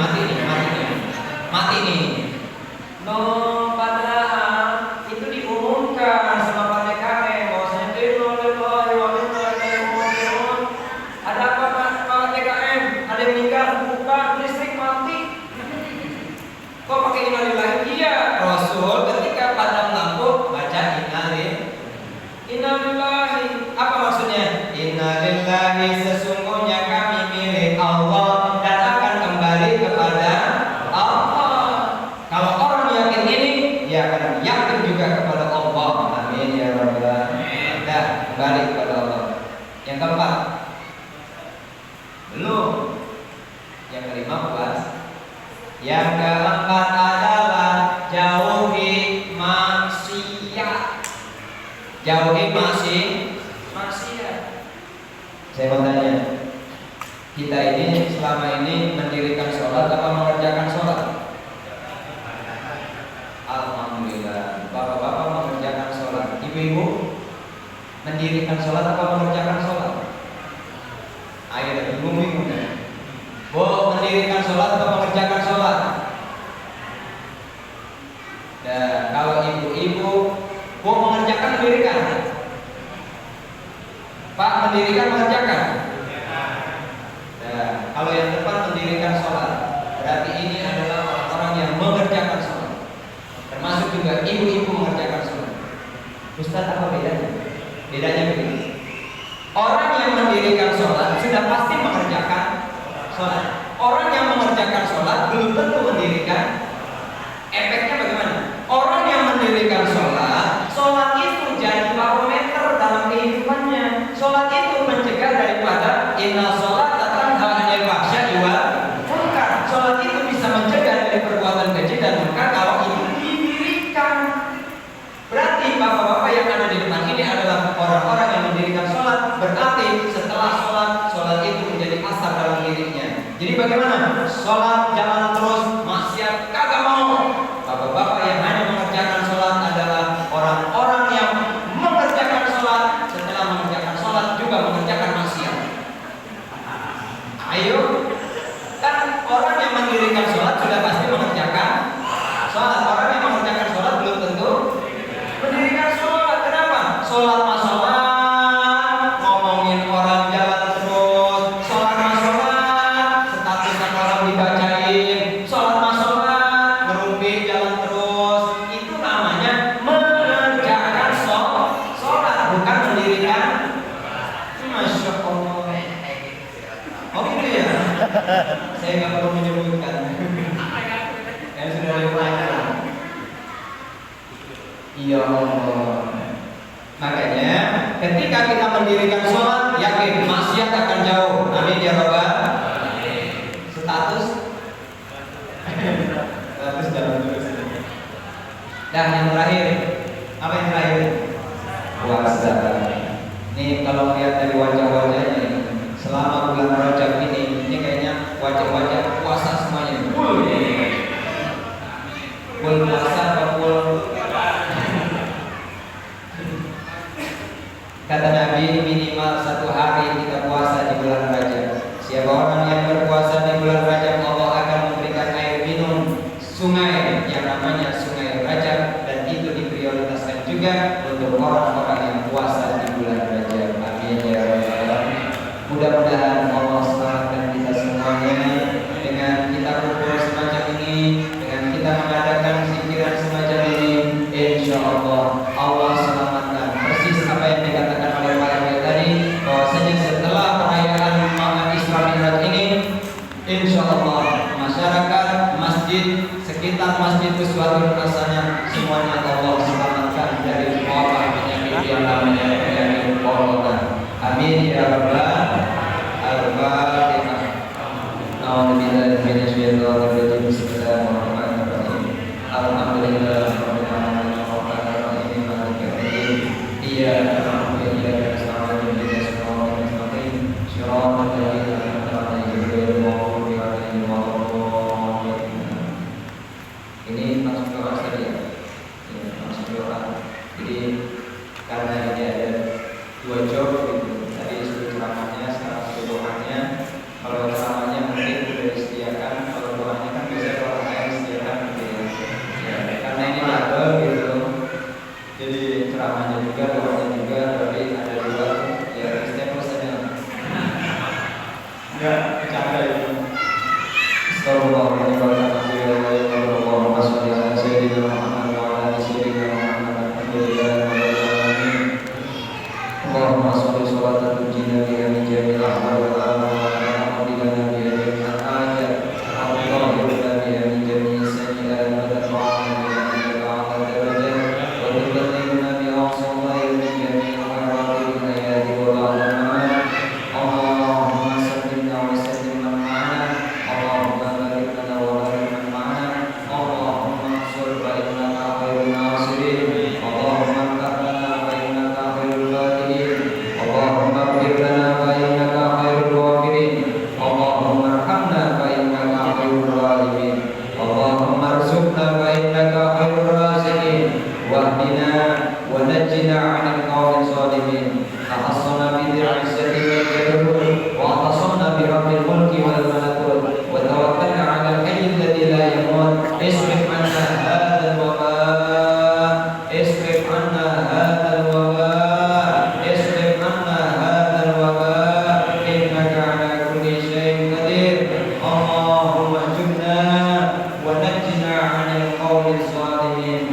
mati nih. No, padahal itu diumumkan sama Pak TKM bahwasanya inna lillahi wa inna ilaihi raji'un. Ada apa Pak TKM? Ada yang meninggal, bukan, listrik mati. Kok pakai inna lillahi? Iya, Rasul ketika padam lampu baca inna lillahi. Apa maksudnya? Inna lillahi, sesungguhnya kami milik Allah dan akan kembali kepada Allah. Kalau orang yakin ini, dia akan yakin juga kepada Allah. Amin ya rabbal alamin. Dah, kembali kepada Allah. Yang keempat, belum. Yang kelima puas. Yang keempat adalah jauhi maksiat. Jauhi maksiat. Saya mau tanya, kita ini selama ini mendirikan sholat apa mengerjakan sholat? Alhamdulillah, bapak-bapak mengerjakan sholat. Ibu-ibu mendirikan sholat apa mengerjakan sholat? Ayo dari bingung ya. Bu, mendirikan sholat atau mengerjakan sholat? Dan kalau ibu-ibu, bu mengerjakan mendirikan? Pak mendirikan mengerjakan? Dan kalau yang depan mendirikan sholat, berarti ini adalah orang-orang yang mengerjakan sholat. Termasuk juga ibu-ibu mengerjakan sholat. Ustaz, apa bedanya? Bedanya begini. Orang yang mendirikan sholat sudah pasti mengerjakan sholat. Orang yang mengerjakan sholat belum tentu mendirikan. Efeknya bagaimana? Orang yang mendirikan sholat itu jadi barometer dalam kehidupannya. Sholat itu mencegah daripada inna sholat tanha 'anil fahsya'i wal munkar. Sholat itu bisa mencegah dari perbuatan keji dan munkar kalau itu didirikan. Berarti bapak-bapak yang ada di depan ini adalah orang-orang yang mendirikan sholat. Berarti setelah sholat itu menjadi asar dalam dirinya. Jadi bagaimana? Sholat jalan terus, maksiat kagak mau. Bapak-bapak yang hanya mengerjakan sholat adalah orang-orang yang mengerjakan sholat, setelah mengerjakan sholat juga mengerjakan maksiat. Ayo, kan orang yang mendirikan sholat sudah pasti mengerjakan sholat. Orang yang mengerjakan sholat belum tentu mendirikan sholat. Kenapa? Sholat masalah ngomongin orang jalan terus, sholat masalah statusan orang dibacain, sholat masalah ngerumpi jalan terus. Itu namanya mengerjakan sholat, bukan mendirikan. Masya Allah. Oh gitu ya. Saya nggak perlu menyebutkan. Yang sudah diulang. Ya Allah. Makanya ketika kita mendirikan sholat, yakin maksiat akan jauh. Amin ya rabbal alamin. Status jalan terus. Dan yang terakhir, apa yang terakhir? Puasa. Nih kalau lihat dari wajah-wajahnya, selama bulan Rajab ini kayaknya wajah-wajah puasa semuanya. Full puasa atau full? Kata Nabi, minimal 1 hari kita puasa di bulan Rajab. Siapa orang yang berpuasa di bulan Rajab, Allah akan memberikan air minum sungai yang namanya Sungai Rajab, dan itu diprioritaskan juga untuk orang-orang yang puasa di bulan Rajab. Amin ya Insyaallah masyarakat masjid sekitar masjid Uswatun Hasanah semuanya Allah selamatkan dari wabah penyakit yang namanya penyakit corona. Amin ya rabbal alamin. A'udzubillahi minasyaitonir rajim. Bismillahirrahmanirrahim. Alhamdulillahirabbil alamin. Arrahmanirrahim. Maliki yaumiddin. Iyyaka na'budu wa iyyaka nasta'in. Ihdinas siratal mustaqim. Shiratal ladzina an'amta 'alaihim ghairil maghdubi 'alaihim waladdallin. Ini maksud doa tadi ya. Ini maksud doa. Jadi karena ini ada dua job gitu. Tadi sebelum ceramahnya, sekarang sebelum doanya. Kalau ceramahnya mungkin sudah disediakan, kalau doanya kan bisa orang lain disediakan gitu ya. Karena ini double gitu. Jadi ceramahnya juga, doanya juga, tapi ada dua ya step saja. Enggak, bercanda itu. Astagfirullahaladzim wa Allahumma sholli ala sayyidina Muhammad wa ala sayyidina Muhammad alhamdulillah wa alamin. Allahumma sholli sholatan tujina biha min jami'il ahwal wal amwal wa qadina biha jami'al hajat wa qadina biha min jami'is sayyi'at wa taqabbal biha ta'ala darajat wa tuballighuna biha aqsallahi min jami'il khairat wa hayati wa alamin. Allahumma sallimna wa sallim ma'ana. Allahumma barik lana wa barik ma'ana. Allahumma ansur fa innaka khairun nasirin. Allahumma ighfir fa innaka khairul ghafirin. Allahumma ighfir lana fa innaka khairul ghafirin. Allahumma arhamna fa innaka khairur rahimin. Allahumma arzuqna fa innaka khairur raziqin. Wahdina wa najjina 'anil qawmi shalimin. Tahassana bi izzati wal jalal wa atasana bi rabbil mulki wal malakut wa tawakkalna 'alal hayy alladhi la yamut. Isrif 'anna hadzal waba. Isrif 'anna hadzal waba. Isrif 'anna hadzal waba. Innaka 'ala kulli syai'in qadir. Allahumma ajirna wa najjina 'anil qawmi shalimin.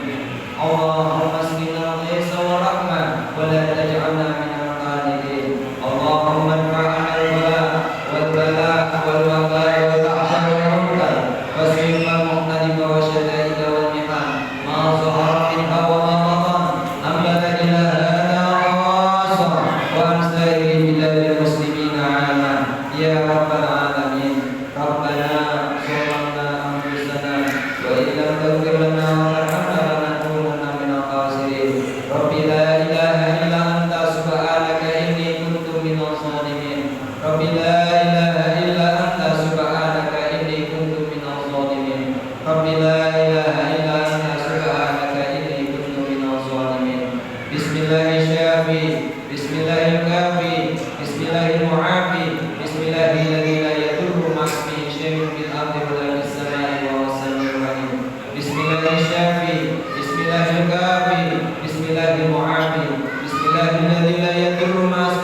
Allahumma asqina al-ghaytha wa rahmah wa la taj'alna minal qanitin. Allahumma adfa'na al-bala wal bala wal waba wal ahzan wal munkar wasrif al-muhtadiba wa shada'ida wal mihan ma zahara minha wa ma batan amlaka ila hada khassa wa ansta'ili biladil muslimina 'amma ya rabbal alamin. Rabbana zalamna anfusana wa illam taghfir lana wa tarhamna lanakunanna minal khasirin. Rabbi la ilaha illa anta subhanaka inni kuntu minaz zalimin. Rabbi la ilaha illa anta subhanaka inni kuntu minaz zalimin. Rabbi la ilaha illa anta subhanaka inni kuntu minaz zalimin. Bismillahirrahmanirrahim. Bismillahirrahmanirrahim. Bismillahirrahmanirrahim. Bismillahilladzi la yadurru ma'asmihi syai'un fil ardi wa la fis samai wa huwas samiul 'alim. Bismillahirrahmanirrahim. Bismillahirrahmanirrahim. Bismillahirrahmanirrahim. Bismillahilladzi la yadurru ma'asmihi